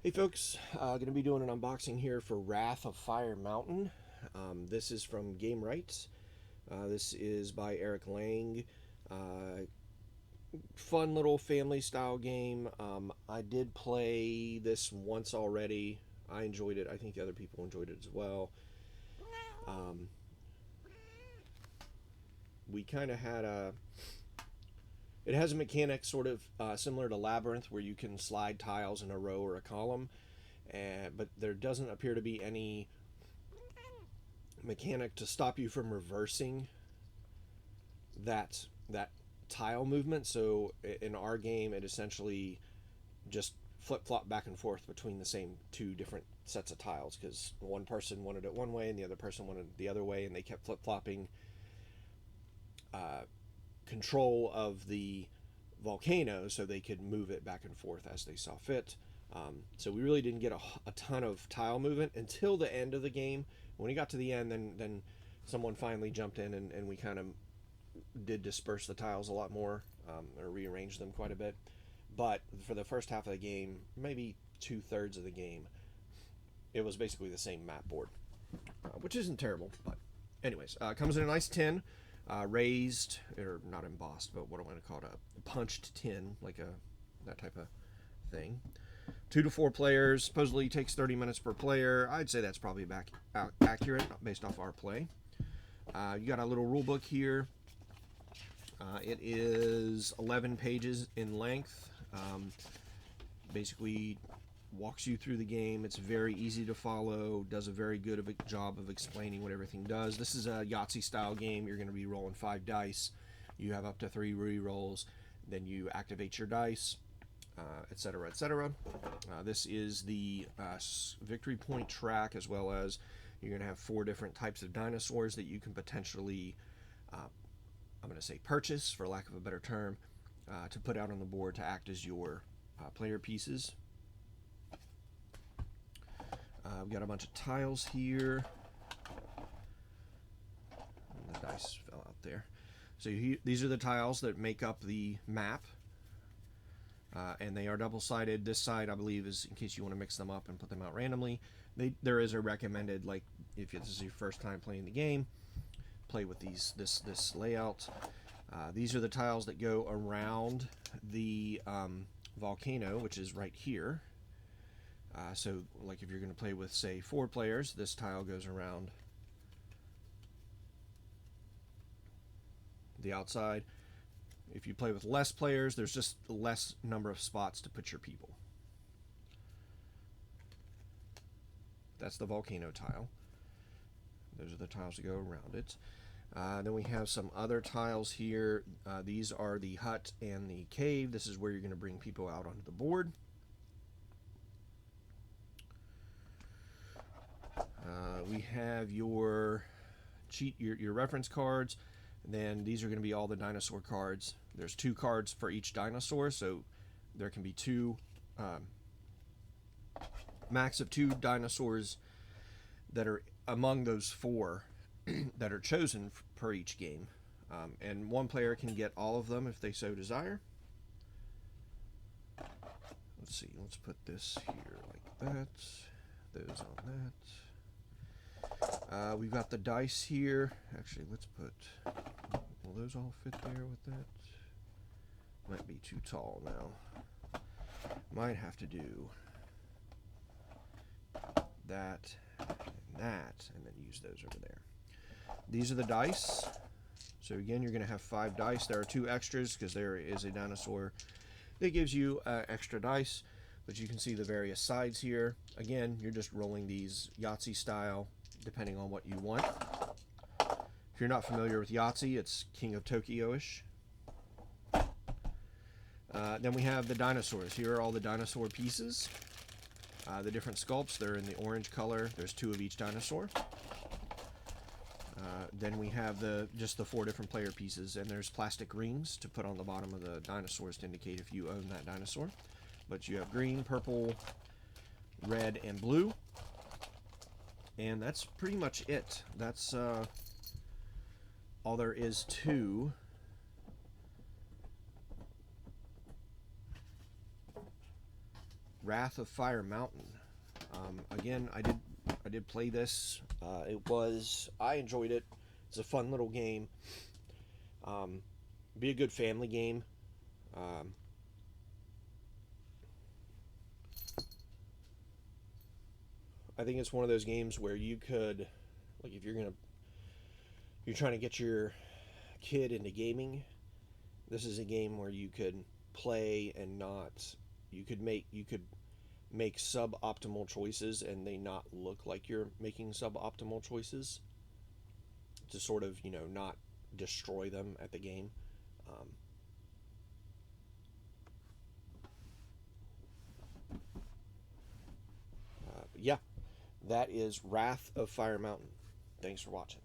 Hey folks, going to be doing an unboxing here for Wrath of Fire Mountain. This is from Game Rights. This is by Eric Lang. Uh, Fun little family style game. I did play this once already. I enjoyed it. I think the other people enjoyed it as well. Um, we kind of had a. It has a mechanic sort of similar to Labyrinth where you can slide tiles in a row or a column, but there doesn't appear to be any mechanic to stop you from reversing that tile movement. So in our game, it essentially just flip flop back and forth between the same two different sets of tiles because one person wanted it one way and the other person wanted it the other way, and they kept flip flopping control of the volcano so they could move it back and forth as they saw fit. So we really didn't get a ton of tile movement until the end of the game. When we got to the end, then someone finally jumped in and we kind of did disperse the tiles a lot more, or rearrange them quite a bit. But for the first half of the game, maybe 2/3 of the game, it was basically the same map board, which isn't terrible. But anyways, comes in a nice tin, raised or not embossed, but what do I want to call it, a punched tin, like that type of thing. 2 to 4 players. Supposedly takes 30 minutes per player. I'd say that's probably accurate based off our play. You got a little rule book here. It is 11 pages in length. Basically walks you through the game. It's very easy to follow. Does a very good of a job of explaining what everything does. This is a Yahtzee style game. You're going to be rolling 5 dice. You have up to 3 re-rolls. Then you activate your dice, etc., etc. This is the victory point track, as well as you're going to have 4 different types of dinosaurs that you can potentially, I'm going to say purchase, for lack of a better term, to put out on the board to act as your player pieces. We've got a bunch of tiles here. And the dice fell out there. So these are the tiles that make up the map. And they are double-sided. This side, I believe, is in case you want to mix them up and put them out randomly. There is a recommended, like, if this is your first time playing the game, play with this layout. These are the tiles that go around the volcano, which is right here. So, like, if you're going to play with, say, 4 players, this tile goes around the outside. If you play with less players, there's just less number of spots to put your people. That's the volcano tile. Those are the tiles that go around it. Then we have some other tiles here. These are the hut and the cave. This is where you're going to bring people out onto the board. We have your reference cards. And then these are going to be all the dinosaur cards. There's 2 cards for each dinosaur, so there can be 2, max of 2 dinosaurs that are among those 4 that are chosen per each game. And one player can get all of them if they so desire. Let's see, let's put this here like that, those on that. We've got the dice here. Actually, let's put, will those all fit there with that? Might be too tall now. Might have to do that and that, and then use those over there. These are the dice. So again, you're going to have 5 dice. There are 2 extras because there is a dinosaur that gives you extra dice. But you can see the various sides here. Again, you're just rolling these Yahtzee style, depending on what you want. If you're not familiar with Yahtzee, it's King of Tokyo-ish. Then we have the dinosaurs. Here are all the dinosaur pieces. The different sculpts, they're in the orange color. There's 2 of each dinosaur. Then we have just the 4 different player pieces, and there's plastic rings to put on the bottom of the dinosaurs to indicate if you own that dinosaur. But you have green, purple, red, and blue. And that's pretty much it. That's all there is to Wrath of Fire Mountain. Again, I did play this. I enjoyed it. It's a fun little game. Be a good family game. Um, I think it's one of those games where you could, like, if you're trying to get your kid into gaming, this is a game where you could play and not, you could make suboptimal choices and they not look like you're making suboptimal choices to sort of, not destroy them at the game. Um, yeah, that is Wrath of Fire Mountain. Thanks for watching.